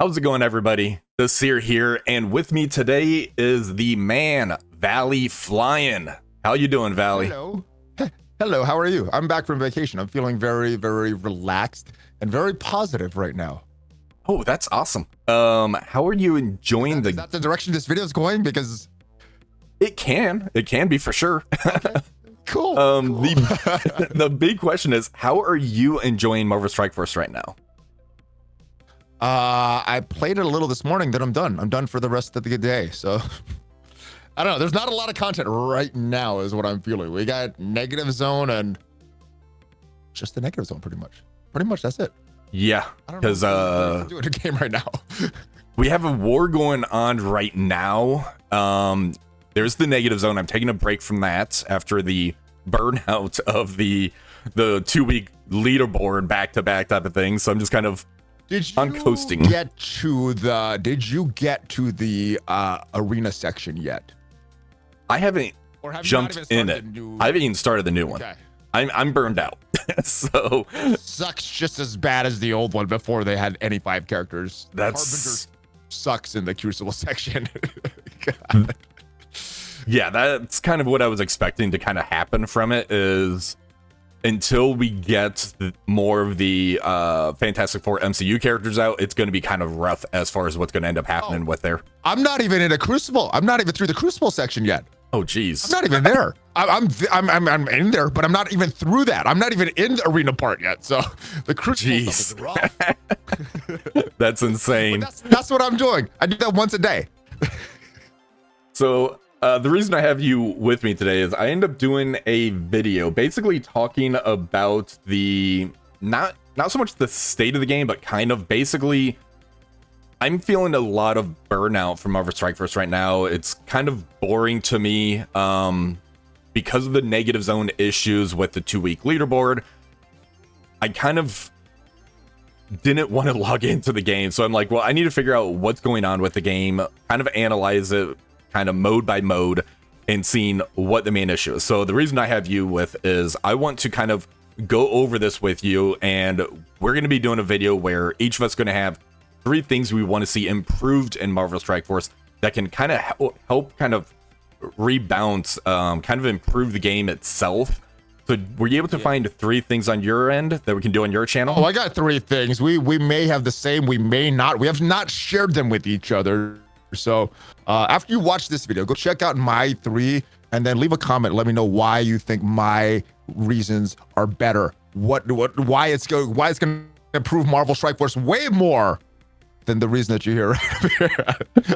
How's it going, everybody? The Seer here, and with me today is the man, ValleyFlyin. How you doing, Valley? Hello. Hello, how are you? I'm back from vacation. I'm feeling very, very relaxed and very positive right now. Oh, that's awesome. How are you enjoying Is that the direction this video is going? Because it can be for sure. okay. Cool. Cool. Cool. The big question is, how are you enjoying Marvel Strike Force right now? I played it a little this morning, then I'm done. I'm done for the rest of the day. So I don't know. There's not a lot of content right now is what I'm feeling. We got Negative Zone and just the Negative Zone pretty much. Pretty much that's it. Yeah, because doing a game right now. we have a war going on right now. There's the Negative Zone. I'm taking a break from that after the burnout of the 2-week leaderboard back-to-back type of thing. So I'm just kind of on coasting. Did you get to the arena section yet? I haven't jumped in it. I haven't even started the new one. Okay. I'm burned out. So sucks just as bad as the old one before they had any 5 characters. That's Harbinger sucks in the Crucible section. Yeah, that's kind of what I was expecting to kind of happen from it, is until we get more of the Fantastic Four MCU characters out, it's going to be kind of rough as far as what's going to end up happening with there. I'm not even in a Crucible. I'm not even through the Crucible section yet. Oh, geez. I'm not even there. I'm in there, but I'm not even through that. I'm not even in the arena part yet. So the Crucible stuff is rough. That's insane. That's what I'm doing. I do that once a day. So the reason I have you with me today is I end up doing a video basically talking about the not so much the state of the game, but kind of basically I'm feeling a lot of burnout from Marvel Strike Force right now. It's kind of boring to me because of the Negative Zone issues with the 2-week leaderboard. I kind of didn't want to log into the game, so I'm like, well, I need to figure out what's going on with the game, kind of analyze it kind of mode by mode and seeing what the main issue is. So the reason I have you with is I want to kind of go over this with you, and we're going to be doing a video where each of us going to have 3 things we want to see improved in Marvel Strike Force that can kind of help kind of rebound, kind of improve the game itself. So were you able to find 3 things on your end that we can do on your channel? Oh, I got 3 things. We may have the same, we may not. We have not shared them with each other. So after you watch this video, go check out my 3 and then leave a comment. Let me know why you think my reasons are better. Why it's going to improve Marvel Strike Force way more than the reason that you hear right here.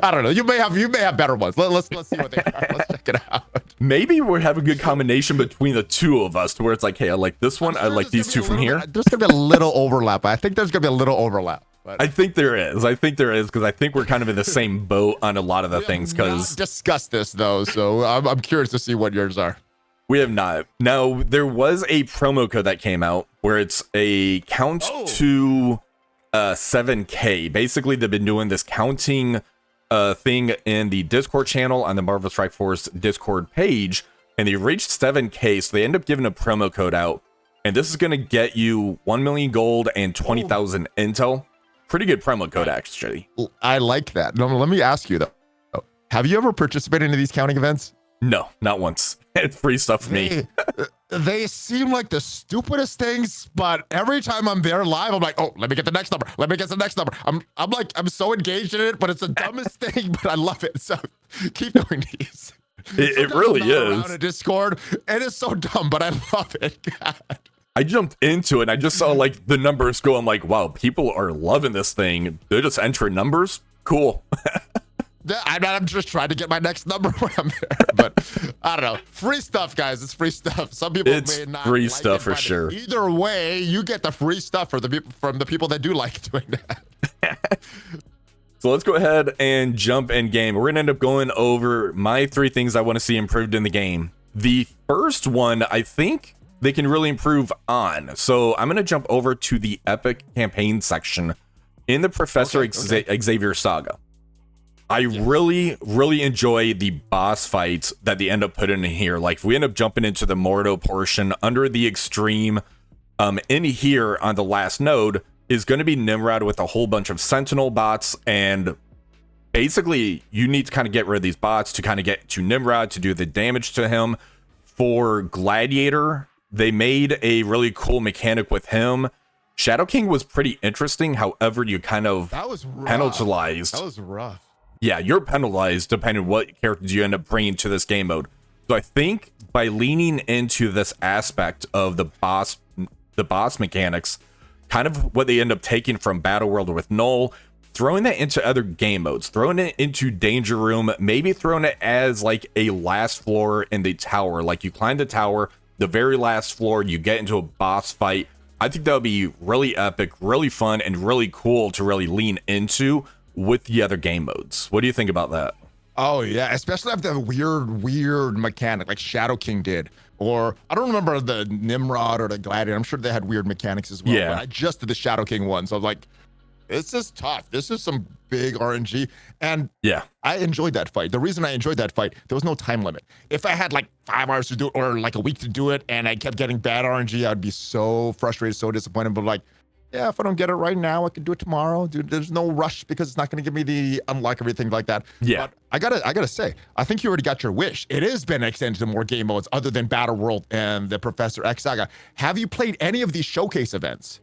I don't know. You may have better ones. Let's see what they are. Let's check it out. Maybe we'll have a good combination between the 2 of us to where it's like, hey, I like this one. I like these 2 from here. There's gonna be a little overlap. I think there's gonna be a little overlap. But I think there is because I think we're kind of in the same boat on a lot of the things. Because discuss this though, so I'm curious to see what yours are. We have not. Now there was a promo code that came out where it's a count to 7K. Basically, they've been doing this counting thing in the Discord channel on the Marvel Strike Force Discord page, and they reached 7K, so they end up giving a promo code out, and this is going to get you 1 million gold and 20,000 intel. Pretty good promo code, actually. I like that. No, let me ask you though. Have you ever participated in these counting events? No, not once. It's free stuff for me. They seem like the stupidest things, but every time I'm there live, I'm like, oh, let me get the next number. Let me get the next number. I'm so engaged in it, but it's the dumbest thing, but I love it. So keep doing these. It really is. On a Discord, and it's so dumb, but I love it. God. I jumped into it and I just saw like the numbers go. I'm like, wow, people are loving this thing. They're just entering numbers. Cool. I'm just trying to get my next number when I'm there, but I don't know. Free stuff, guys. It's free stuff. Some people may not free like stuff it, for sure. Either way, you get the free stuff from the people that do like doing that. So let's go ahead and jump in game. We're gonna end up going over my 3 things I want to see improved in the game. The first one, I think they can really improve on. So I'm gonna jump over to the epic campaign section in the Professor Xavier saga. I really enjoy the boss fights that they end up putting in here. Like if we end up jumping into the Mordo portion under the extreme in here on the last node, is going to be Nimrod with a whole bunch of Sentinel bots, and basically you need to kind of get rid of these bots to kind of get to Nimrod to do the damage to him. For Gladiator, they made a really cool mechanic with him. Shadow King was pretty interesting, however, you kind of penalized. That was rough. Yeah, you're penalized depending on what characters you end up bringing to this game mode. So I think by leaning into this aspect of the boss mechanics, kind of what they end up taking from Battle World with Null, throwing that into other game modes, throwing it into Danger Room, maybe throwing it as like a last floor in the tower. Like you climb the tower, the very last floor, you get into a boss fight. I think that would be really epic, really fun, and really cool to really lean into with the other game modes. What do you think about that? Oh yeah, especially after the weird mechanic like Shadow King did, or I don't remember the Nimrod or the Gladiator. I'm sure they had weird mechanics as well. Yeah. But I just did the Shadow King one, so I was like, this is tough. This is some big RNG, and yeah, I enjoyed that fight. The reason I enjoyed that fight, there was no time limit. If I had like 5 hours to do it, or like a week to do it, and I kept getting bad RNG, I'd be so frustrated, so disappointed. But like, yeah, if I don't get it right now, I can do it tomorrow. Dude, there's no rush because it's not going to give me the unlock, everything like that. Yeah. But I gotta say, I think you already got your wish. It has been extended to more game modes other than Battle World and the Professor X Saga. Have you played any of these showcase events?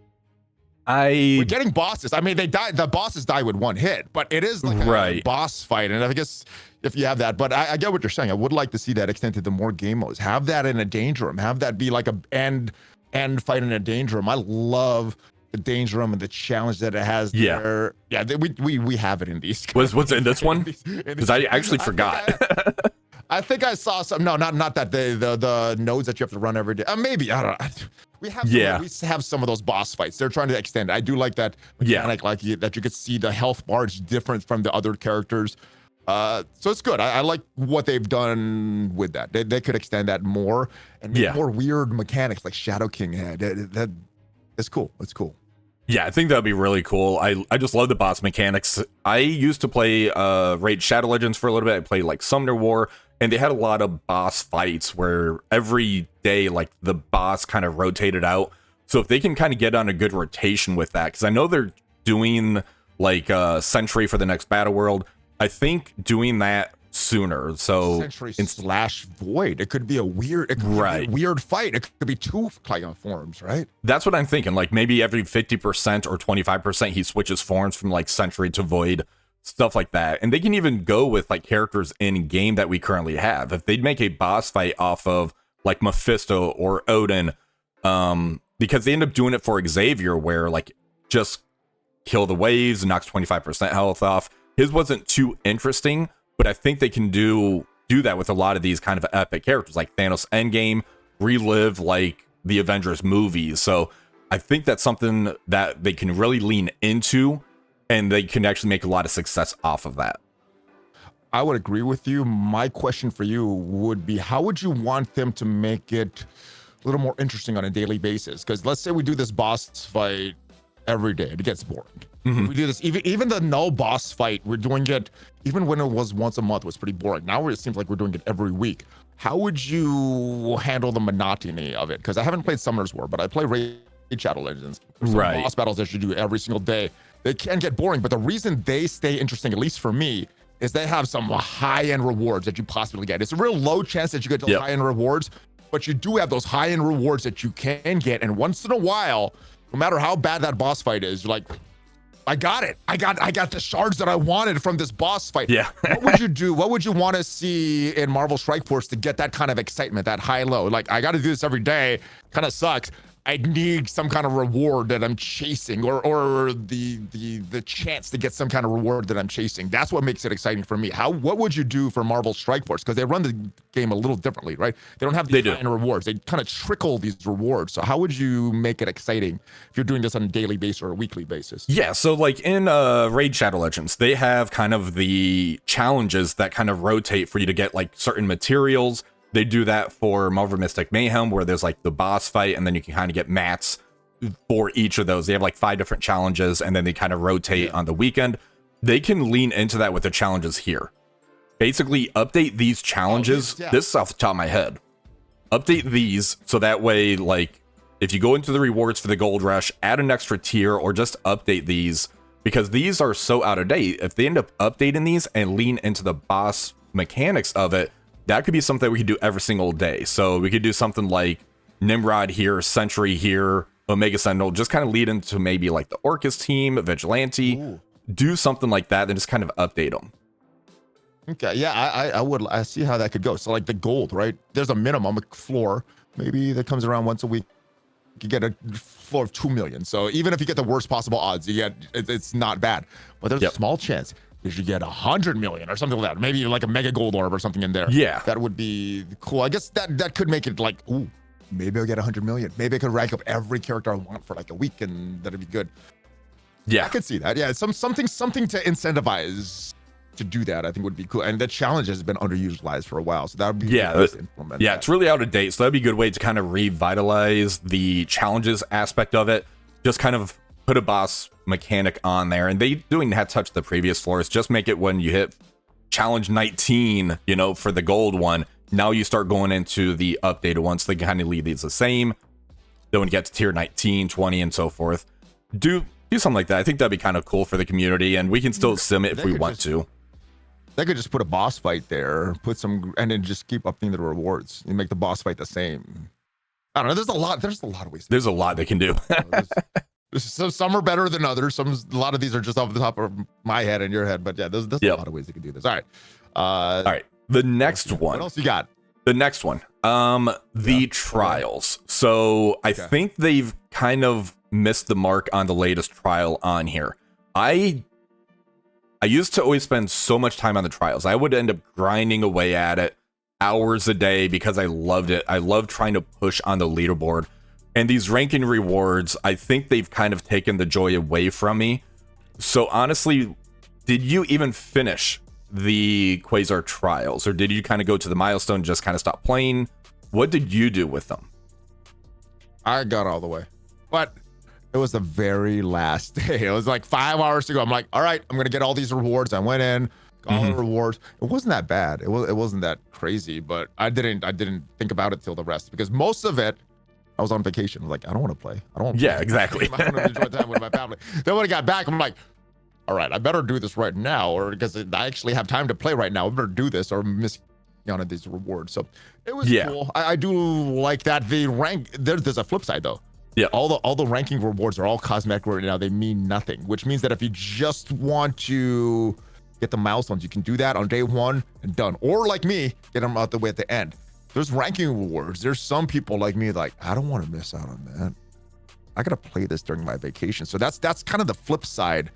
We're getting bosses. I mean, they die. The bosses die with one hit, but it is like a boss fight. And I guess if you have that, but I get what you're saying. I would like to see that extended to more game modes. Have that in a Danger Room. Have that be like a end fight in a Danger Room. I love the Danger Room and the challenge that it has there. Yeah, we have it in these. What's in this one? Because I actually forgot. I think I saw some. No, not that the nodes that you have to run every day. Maybe I don't know. We have some of those boss fights. They're trying to extend. I do like that mechanic, like that you could see the health bar is different from the other characters. So it's good. I like what they've done with that. They could extend that more and make more weird mechanics like Shadow King had. That's cool. It's cool. Yeah, I think that'd be really cool. I just love the boss mechanics. I used to play Raid Shadow Legends for a little bit. I played like Summoner War, and they had a lot of boss fights where every day like the boss kind of rotated out. So if they can kind of get on a good rotation with that, because I know they're doing like Sentry for the next Battle World. I think doing that sooner. So Sentry slash Void. It could be a weird, fight. It could be two forms, right? That's what I'm thinking. Like maybe every 50% or 25%, he switches forms from like Sentry to Void, stuff like that. And they can even go with like characters in game that we currently have. If they'd make a boss fight off of like Mephisto or Odin, because they end up doing it for Xavier, where like just kill the waves and knocks 25% health off. His wasn't too interesting, but I think they can do that with a lot of these kind of epic characters like Thanos Endgame, relive like the Avengers movies. So I think that's something that they can really lean into, and they can actually make a lot of success off of that. I would agree with you. My question for you would be, how would you want them to make it a little more interesting on a daily basis? Because let's say we do this boss fight every day. It gets boring. Mm-hmm. We do this, even the Null boss fight, we're doing it, even when it was once a month, was pretty boring. Now it seems like we're doing it every week. How would you handle the monotony of it? Because I haven't played Summoner's War, but I play Raid Shadow Legends. Right. Boss battles that you do every single day. They can get boring, but the reason they stay interesting, at least for me, is they have some high-end rewards that you possibly get. It's a real low chance that you get those high-end rewards, but you do have those high-end rewards that you can get. And once in a while, no matter how bad that boss fight is, you're like, I got it. I got the shards that I wanted from this boss fight. Yeah. What would you do? What would you want to see in Marvel Strike Force to get that kind of excitement, that high-low? Like, I got to do this every day. Kind of sucks. I need some kind of reward that I'm chasing, or the chance to get some kind of reward that I'm chasing. That's what makes it exciting for me. What would you do for Marvel Strike Force? Because they run the game a little differently, right? They don't have these kind of rewards. They kind of trickle these rewards. So how would you make it exciting if you're doing this on a daily basis or a weekly basis? Yeah, so like in Raid Shadow Legends, they have kind of the challenges that kind of rotate for you to get like certain materials. They do that for Marvel Mystic Mayhem, where there's like the boss fight, and then you can kind of get mats for each of those. They have like 5 different challenges, and then they kind of rotate on the weekend. They can lean into that with the challenges here. Basically, update these challenges. This is off the top of my head. Update these so that way, like, if you go into the rewards for the Gold Rush, add an extra tier or just update these, because these are so out of date. If they end up updating these and lean into the boss mechanics of it, that could be something we could do every single day. So we could do something like Nimrod here, Sentry here, Omega Sentinel, just kind of lead into maybe like the Orcus team, Vigilante, Ooh. do something like that, and just kind of update them. Okay, yeah, I see how that could go. So like the gold, right? There's a minimum floor, maybe that comes around once a week. You get a floor of 2 million. So even if you get the worst possible odds, you get it's not bad. But there's a small chance you should get 100 million or something like that. Maybe like a mega gold orb or something in there. Yeah, that would be cool. I guess that could make it like, ooh, maybe I'll get 100 million. Maybe I could rank up every character I want for like a week, and that'd be good. Yeah, I could see that. Yeah, something to incentivize to do that, I think would be cool. And the challenge has been underutilized for a while, so that would be nice to implement. Yeah, it's really out of date, so that'd be a good way to kind of revitalize the challenges aspect of it. Just kind of put a boss mechanic on there, and they doing have touch the previous floors. Just make it when you hit challenge 19, you know, for the gold one. Now you start going into the updated ones. So they kind of leave these the same. Then when you get to tier 19, 20, and so forth, do something like that. I think that'd be kind of cool for the community, and we can still sim it if we want to. They could just put a boss fight there, and then just keep upping the rewards and make the boss fight the same. I don't know. There's a lot of ways. There's a lot they can do. So some are better than others. A lot of these are just off the top of my head and your head. But yeah, there's a lot of ways they can do this. All right. All right. The next one. What else you got? The next one. The trials. So I think they've kind of missed the mark on the latest trial on here. I used to always spend so much time on the trials. I would end up grinding away at it hours a day because I loved it. I loved trying to push on the leaderboard. And these ranking rewards, I think they've kind of taken the joy away from me. So honestly, did you even finish the Quasar trials, or did you kind of go to the milestone and just kind of stop playing? What did you do with them? I got all the way, but it was the very last day. It was like 5 hours to go. I'm like, all right, I'm gonna get all these rewards. I went in, got all the rewards. It wasn't that bad. It wasn't that crazy, but I didn't think about it till the rest, because most of it I was on vacation. I was like, I don't want to play. I don't want to play. Exactly. I want to enjoy time with my family. Then when I got back, I'm like, all right, I better do this right now, or because I actually have time to play right now. I better do this or miss out on these rewards. So it was cool. I do like that. The rank there's a flip side though. Yeah, all the ranking rewards are all cosmetic right now. They mean nothing, which means that if you just want to get the milestones, you can do that on day one and done. Or like me, get them out the way at the end. There's ranking rewards. There's some people like me like, I don't want to miss out on that. I gotta play this during my vacation. So that's kind of the flip side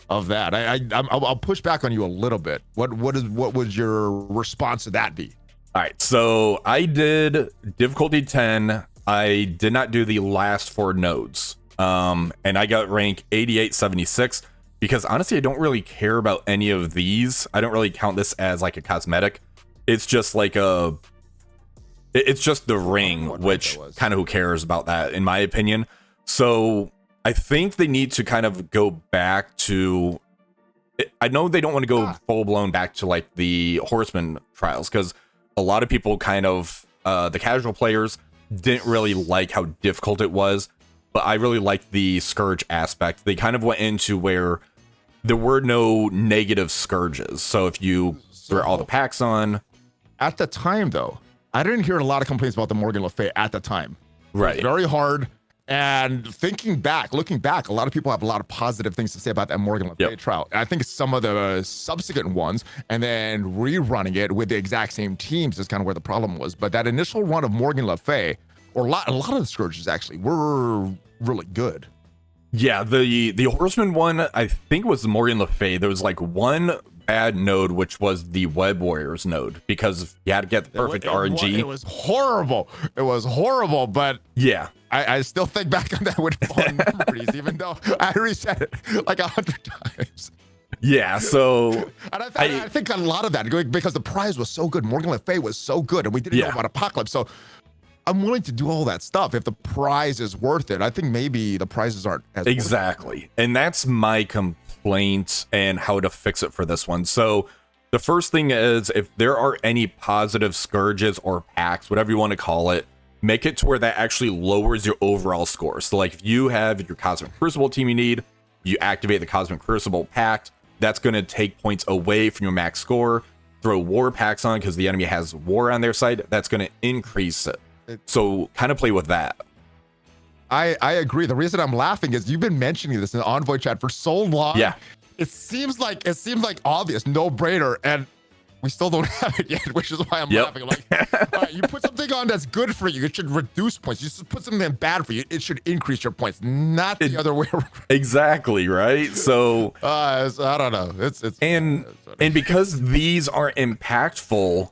of that. I'll push back on you a little bit. What would your response to that be? All right, so I did difficulty 10. I did not do the last 4 nodes. And I got rank 8876 because honestly, I don't really care about any of these. I don't really count this as like a cosmetic. It's just like it's just the ring, which kind of who cares about that, in my opinion. So I think they need to kind of go back to, I know they don't want to go full blown back to like the Horseman trials, because a lot of people kind of, the casual players didn't really like how difficult it was, but I really liked the Scourge aspect. They kind of went into where there were no negative Scourges. So if you threw all the packs on. At the time though, I didn't hear a lot of complaints about the Morgan Le Fay at the time. Right. It was very hard. And looking back, a lot of people have a lot of positive things to say about that Morgan Le Fay trial. And I think some of the subsequent ones and then rerunning it with the exact same teams is kind of where the problem was. But that initial run of Morgan Le Fay, or a lot of the Scourges actually, were really good. Yeah, the Horseman one, I think was the Morgan Le Fay. There was like one bad node, which was the Web Warriors node, because you had to get the perfect RNG. It was horrible. It was horrible, but yeah. I still think back on that with fond memories, even though I reset it like 100 times. Yeah, so and I think a lot of that because the prize was so good. Morgan Le Fay was so good, and we didn't know about Apocalypse. So I'm willing to do all that stuff if the prize is worth it. I think maybe the prizes aren't as exactly, and that's my complaint and how to fix it for this one. So the first thing is, if there are any positive Scourges or packs, whatever you want to call it, make it to where that actually lowers your overall score. So like if you have your Cosmic Crucible team you need, you activate the Cosmic Crucible pact, that's going to take points away from your max score. Throw war packs on because the enemy has war on their side, that's going to increase it. So kind of play with that. I agree. The reason I'm laughing is you've been mentioning this in the Envoy chat for so long. Yeah. It seems like obvious, no brainer, and we still don't have it yet, which is why I'm laughing. Like, all right, you put something on that's good for you, it should reduce points. You just put something bad for you, it should increase your points, not the other way around. Exactly, right? So I don't know. It's and because these are impactful,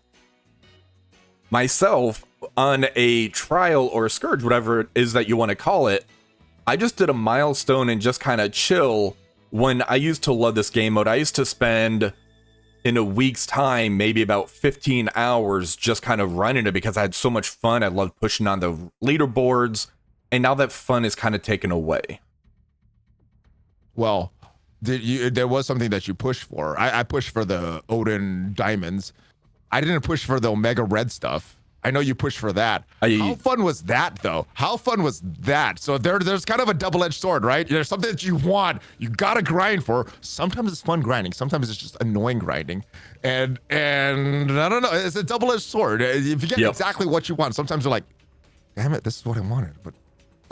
myself on a trial or a scourge, whatever it is that you want to call it, I just did a milestone and just kind of chill. When I used to love this game mode, I used to spend in a week's time, maybe about 15 hours just kind of running it because I had so much fun. I loved pushing on the leaderboards, and now that fun is kind of taken away. Well, there was something that you pushed for. I pushed for the Odin Diamonds. I didn't push for the Omega Red stuff. I know you pushed for that. How fun was that, though? How fun was that? So there's kind of a double-edged sword, right? There's something that you want, you gotta grind for. Sometimes it's fun grinding. Sometimes it's just annoying grinding. And I don't know. It's a double-edged sword. If you get exactly what you want, sometimes you're like, damn it, this is what I wanted, but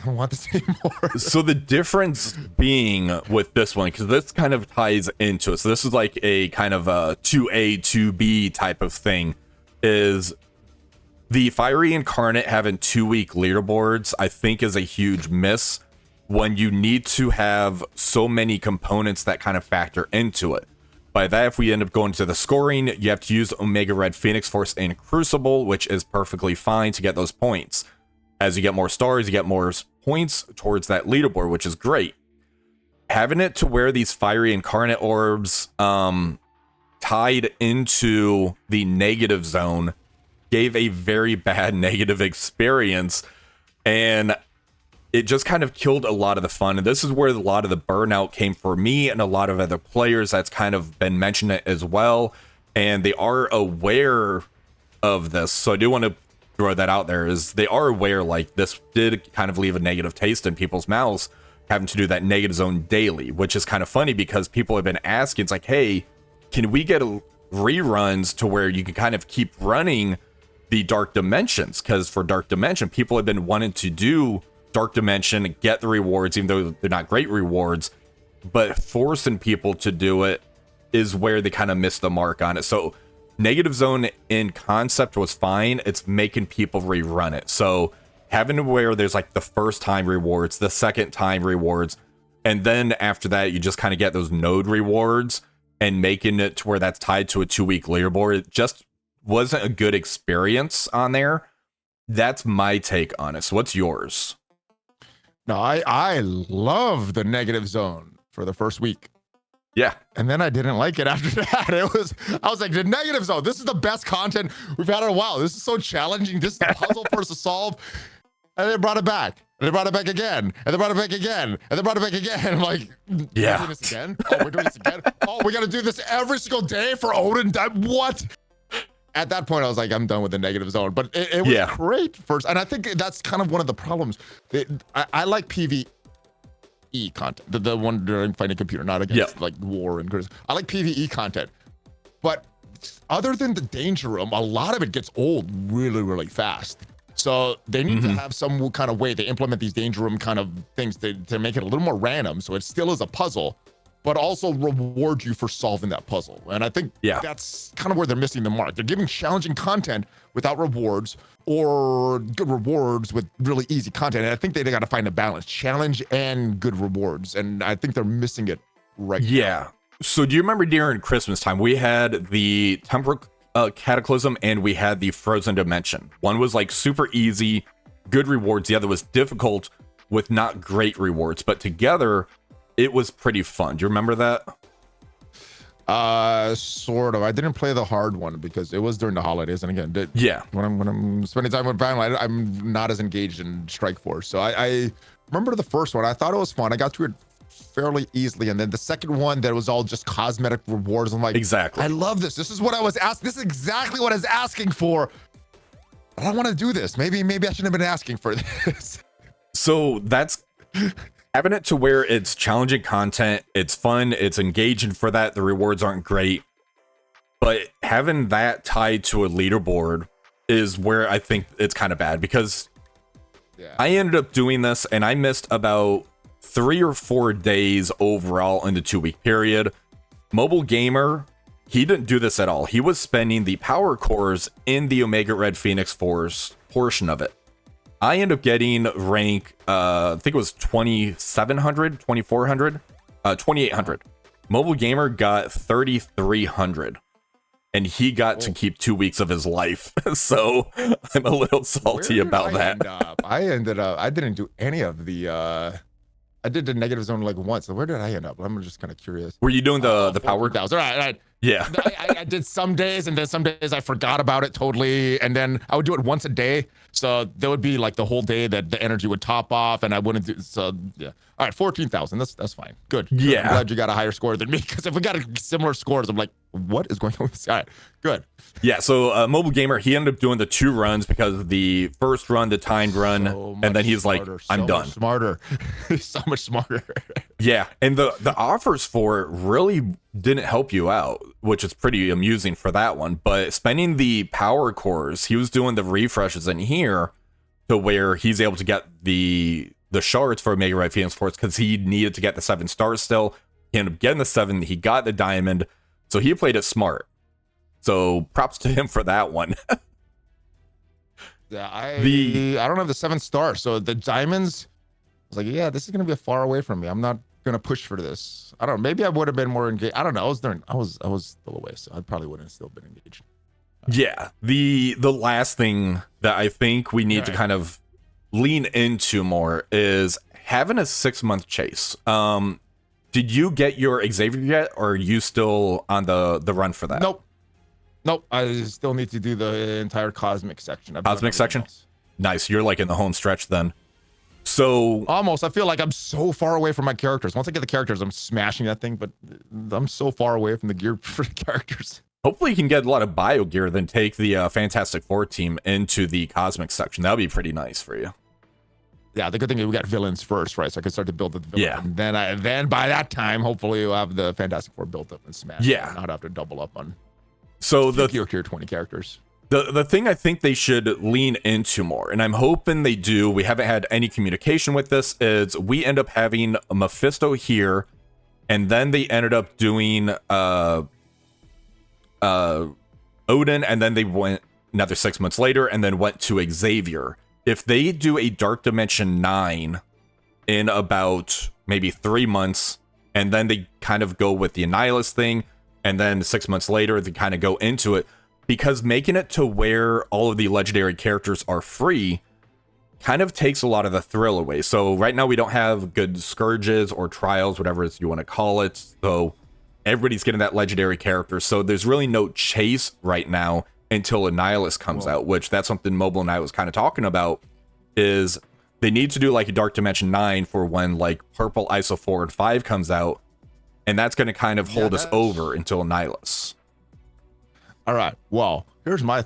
I don't want this anymore. So the difference being with this one, because this kind of ties into it. So this is like a kind of a 2A, 2B type of thing, is the Fiery Incarnate having 2-week leaderboards, I think, is a huge miss when you need to have so many components that kind of factor into it. By that, if we end up going to the scoring, you have to use Omega Red, Phoenix Force, and Crucible, which is perfectly fine to get those points. As you get more stars, you get more points towards that leaderboard, which is great. Having it to where these Fiery Incarnate orbs tied into the negative zone gave a very bad negative experience, and it just kind of killed a lot of the fun. And this is where a lot of the burnout came for me and a lot of other players. That's kind of been mentioned as well, and they are aware of this. So I do want to throw that out there, is they are aware, like, this did kind of leave a negative taste in people's mouths, having to do that negative zone daily, which is kind of funny because people have been asking, it's like, hey, can we get reruns to where you can kind of keep running the Dark Dimensions? Because for Dark Dimension, people have been wanting to do Dark Dimension, get the rewards, even though they're not great rewards, but forcing people to do it is where they kind of missed the mark on it. So negative zone in concept was fine. It's making people rerun it. So having to where there's like the first time rewards, the second time rewards, and then after that, you just kind of get those node rewards, and making it to where that's tied to a 2-week leaderboard, it just wasn't a good experience on there. That's my take on it. So what's yours? No, I love the negative zone for the first week. Yeah. And then I didn't like it after that. I was like, the negative zone, this is the best content we've had in a while. This is so challenging. This is a puzzle for us to solve. And they brought it back. And they brought it back again. And they brought it back again. And they brought it back again. I'm like, yeah. We're doing this again? Oh, we're doing this again? Oh, we got to do this every single day for Odin? What? At that point, I was like, I'm done with the negative zone. But it was great first. And I think that's kind of one of the problems. I like PvE content, the one during fighting computer, not against like war and criticism. I like PvE content. But other than the danger room, a lot of it gets old really, really fast. So they need to have some kind of way to implement these danger room kind of things to make it a little more random. So it still is a puzzle, but also reward you for solving that puzzle. And I think that's kind of where they're missing the mark. They're giving challenging content without rewards, or good rewards with really easy content. And I think they got to find a balance, challenge and good rewards. And I think they're missing it right now. So do you remember during Christmas time, we had the Temporal Cataclysm and we had the Frozen Dimension. One was like super easy, good rewards. The other was difficult with not great rewards, but together it was pretty fun. Do you remember that? Sort of. I didn't play the hard one because it was during the holidays, and again, when I'm spending time with family, I'm not as engaged in Strike Force. So I remember the first one. I thought it was fun. I got through it fairly easily, and then the second one, that was all just cosmetic rewards. I'm like, exactly. I love this. This is what I was asking. This is exactly what I was asking for. I don't want to do this. Maybe I shouldn't have been asking for this. So that's having it to where it's challenging content, it's fun, it's engaging for that. The rewards aren't great, but having that tied to a leaderboard is where I think it's kind of bad, because I ended up doing this and I missed about 3 or 4 days overall in the 2-week period. Mobile Gamer, he didn't do this at all. He was spending the power cores in the Omega Red Phoenix Force portion of it. I ended up getting rank, I think it was 2,700, 2,400, 2,800. Mobile Gamer got 3,300. And he got to keep 2 weeks of his life. So I'm a little salty about that. I didn't do any of the, I did the negative zone like once. So where did I end up? I'm just kind of curious. Were you doing the power? All right. Yeah. I did some days, and then some days I forgot about it totally. And then I would do it once a day. So there would be like the whole day that the energy would top off, and I wouldn't do. So yeah. All right, 14,000. That's fine. Good. Yeah. I'm glad you got a higher score than me, because if we got similar scores, I'm like, what is going on with this? All right. Good. Yeah. So Mobile Gamer, he ended up doing the 2 runs, because the first run, the timed run, and then he's like, I'm done. Smarter. So much smarter. Yeah. And the offers for it really didn't help you out, which is pretty amusing for that one. But spending the power cores, he was doing the refreshes in here to where he's able to get the shards for Omega Red Phoenix Force, because he needed to get the 7 stars still. He ended up getting the 7. He got the diamond. So he played it smart. So props to him for that one. Yeah, I don't have the 7 stars. So the diamonds, I was like, yeah, this is gonna be far away from me. I'm not gonna push for this. I don't know. Maybe I would have been more engaged. I don't know. I was still away, so I probably wouldn't have still been engaged. Yeah. The last thing that I think we need to kind of lean into more is having a 6-month chase. Did you get your Xavier yet, or are you still on the run for that? Nope. I still need to do the entire cosmic section. Cosmic section? Nice. You're like in the home stretch then. So almost. I feel like I'm so far away from my characters. Once I get the characters, I'm smashing that thing, but I'm so far away from the gear for the characters. Hopefully you can get a lot of bio gear, then take the Fantastic Four team into the cosmic section. That would be pretty nice for you. Yeah, the good thing is we got villains first, right? So I can start to build the villain. Yeah. And then by that time, hopefully you'll have the Fantastic Four built up and smashed. Yeah. And not have to double up on. So the tier 20 characters. The thing I think they should lean into more, and I'm hoping they do, we haven't had any communication with this, is we end up having a Mephisto here, and then they ended up doing Odin, and then they went another 6 months later and then went to Xavier. If they do a Dark Dimension 9 in about maybe 3 months, and then they kind of go with the Annihilus thing, and then 6 months later they kind of go into it, because making it to where all of the legendary characters are free kind of takes a lot of the thrill away. So right now we don't have good scourges or trials, whatever you want to call it. So everybody's getting that legendary character. So there's really no chase right now until Annihilus comes out, which that's something Mobile and I was kind of talking about, is they need to do like a Dark Dimension 9 for when like Purple ISO 4 and 5 comes out. And that's going to kind of hold us over until Annihilus. All right. Well, here's my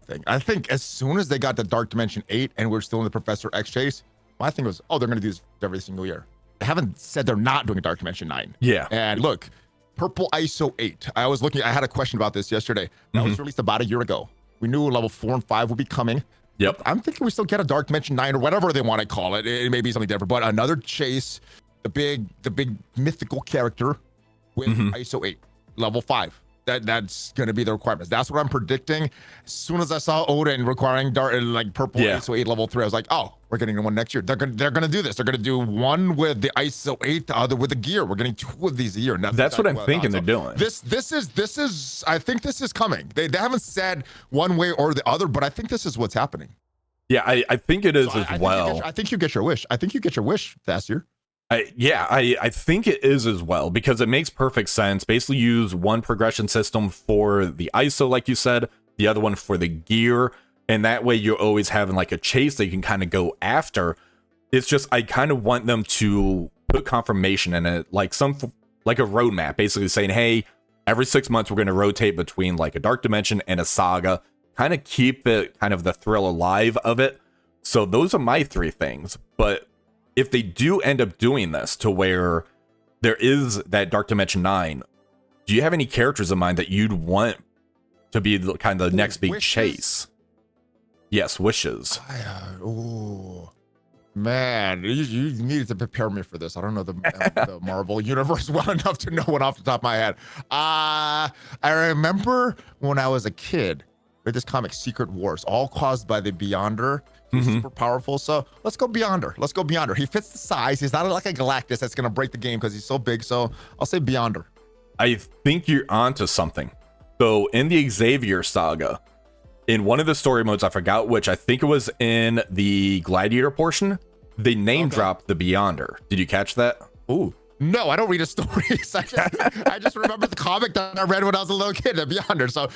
thing. I think as soon as they got the Dark Dimension 8 and we're still in the Professor X chase, my thing was, oh, they're going to do this every single year. They haven't said they're not doing a Dark Dimension 9. Yeah. And look, Purple ISO 8. I was looking, I had a question about this yesterday. That was released about a year ago. We knew level 4 and 5 would be coming. Yep. I'm thinking we still get a Dark Dimension 9 or whatever they want to call it. It may be something different, but another chase, the big mythical character with ISO 8, level 5. That's going to be the requirements. That's what I'm predicting. As soon as I saw Odin requiring Purple ISO 8 level 3, I was like, oh, we're getting one next year. They're going to do this. They're going to do one with the ISO 8, the other with the gear. We're getting 2 of these a year. That's what I'm thinking they're doing. This is I think this is coming. They haven't said one way or the other, but I think this is what's happening. Yeah, I think it is as well. I think you get your wish. I think you get your wish, Thasir. I think it is as well, because it makes perfect sense. Basically use one progression system for the ISO, like you said, the other one for the gear, and that way you're always having like a chase that you can kind of go after. It's just, I kind of want them to put confirmation in it, like a roadmap, basically saying, hey, every 6 months we're going to rotate between like a Dark Dimension and a Saga, kind of keep it kind of the thrill alive of it. So those are my 3 things. But if they do end up doing this to where there is that Dark Dimension 9, do you have any characters in mind that you'd want to be the kind of the next big chase? Yes, wishes. Oh, man, you needed to prepare me for this. I don't know the Marvel universe well enough to know one off the top of my head. I remember when I was a kid, with this comic Secret Wars, all caused by the Beyonder. He's super powerful, so let's go Beyonder. Let's go Beyonder. He fits the size. He's not like a Galactus that's gonna break the game because he's so big. So I'll say Beyonder. I think you're onto something. So in the Xavier saga, in one of the story modes, I forgot which, I think it was in the Gladiator portion, they name dropped the Beyonder. Did you catch that? Ooh. No, I don't read his stories. I just remember the comic that I read when I was a little kid, Beyonder. So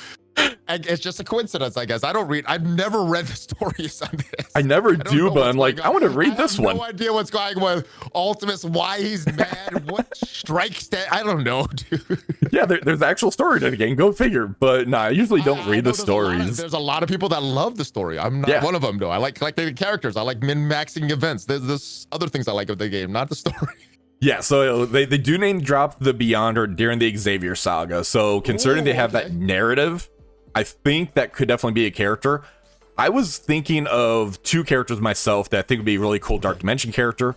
it's just a coincidence, I guess. I've never read the stories on this. I never do, but I'm like, I want to read this one. No idea what's going on with Ultimus, why he's mad, what strikes that. I don't know, dude. Yeah, there's actual story to the game. Go figure. But nah, I usually don't read the stories. There's a lot of people that love the story. I'm not one of them, though. I like the characters. I like min-maxing events. There's other things I like of the game, not the story. Yeah, so they do name drop the Beyonder during the Xavier saga. So considering they have that narrative, I think that could definitely be a character. I was thinking of 2 characters myself that I think would be a really cool Dark Dimension character.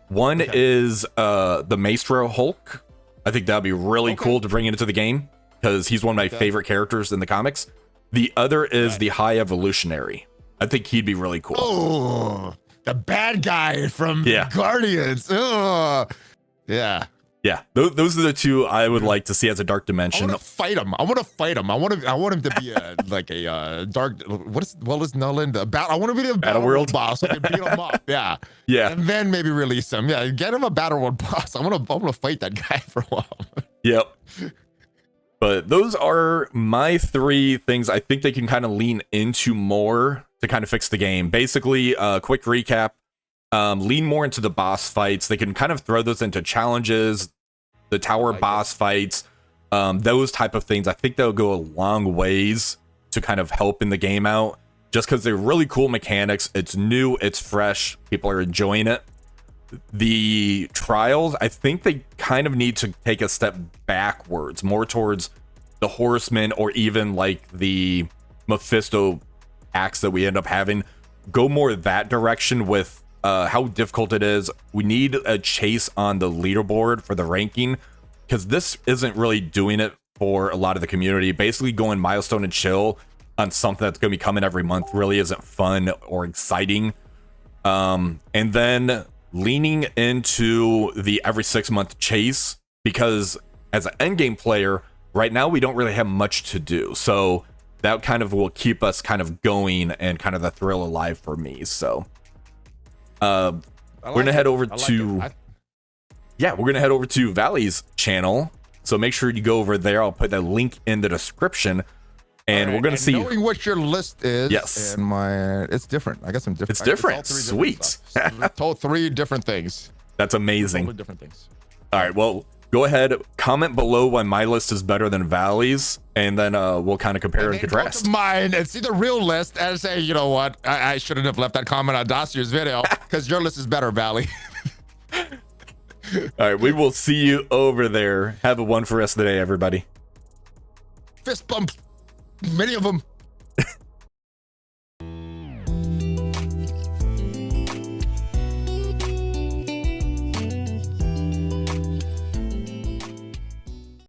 One is the Maestro Hulk. I think that'd be really cool to bring into the game because he's one of my favorite characters in the comics. The other is the High Evolutionary. I think he'd be really cool. Oh, the bad guy from Guardians. Oh. Yeah. Yeah, those are the 2 I would like to see as a Dark Dimension. I want to fight him. I want him to be a dark. What is Nolan? I want to be the Battle World boss. So I can beat him up. Yeah. Yeah. And then maybe release him. Yeah. Get him a Battle World boss. I want to fight that guy for a while. Yep. But those are my 3 things I think they can kind of lean into more to kind of fix the game. Basically, quick recap. Lean more into the boss fights. They can kind of throw those into challenges, the tower boss fights, those type of things. I think they'll go a long ways to kind of helping the game out just because they're really cool mechanics. It's new, it's fresh, people are enjoying it. The trials, I think they kind of need to take a step backwards, more towards the Horseman or even like the Mephisto axe that we end up having. Go more that direction with how difficult it is. We need a chase on the leaderboard for the ranking because this isn't really doing it for a lot of the community. Basically going milestone and chill on something that's going to be coming every month really isn't fun or exciting. And then leaning into the every 6-month chase because as an endgame player right now we don't really have much to do, so that kind of will keep us kind of going and kind of the thrill alive for me. So we're gonna head over to we're gonna head over to Valley's channel, so make sure you go over there. I'll put that link in the description, and we're gonna see knowing what your list is. Yes, and it's different. I guess I'm different. It's different. Sweet. Told 3 different things. That's amazing. Totally different things. All right, well, go ahead, comment below why my list is better than Valley's, and then we'll kind of compare and contrast. Go to mine and see the real list and say, you know what, I shouldn't have left that comment on Dossier's video because your list is better, Valley. All right, we will see you over there. Have a wonderful rest of the day, everybody. Fist bumps, many of them.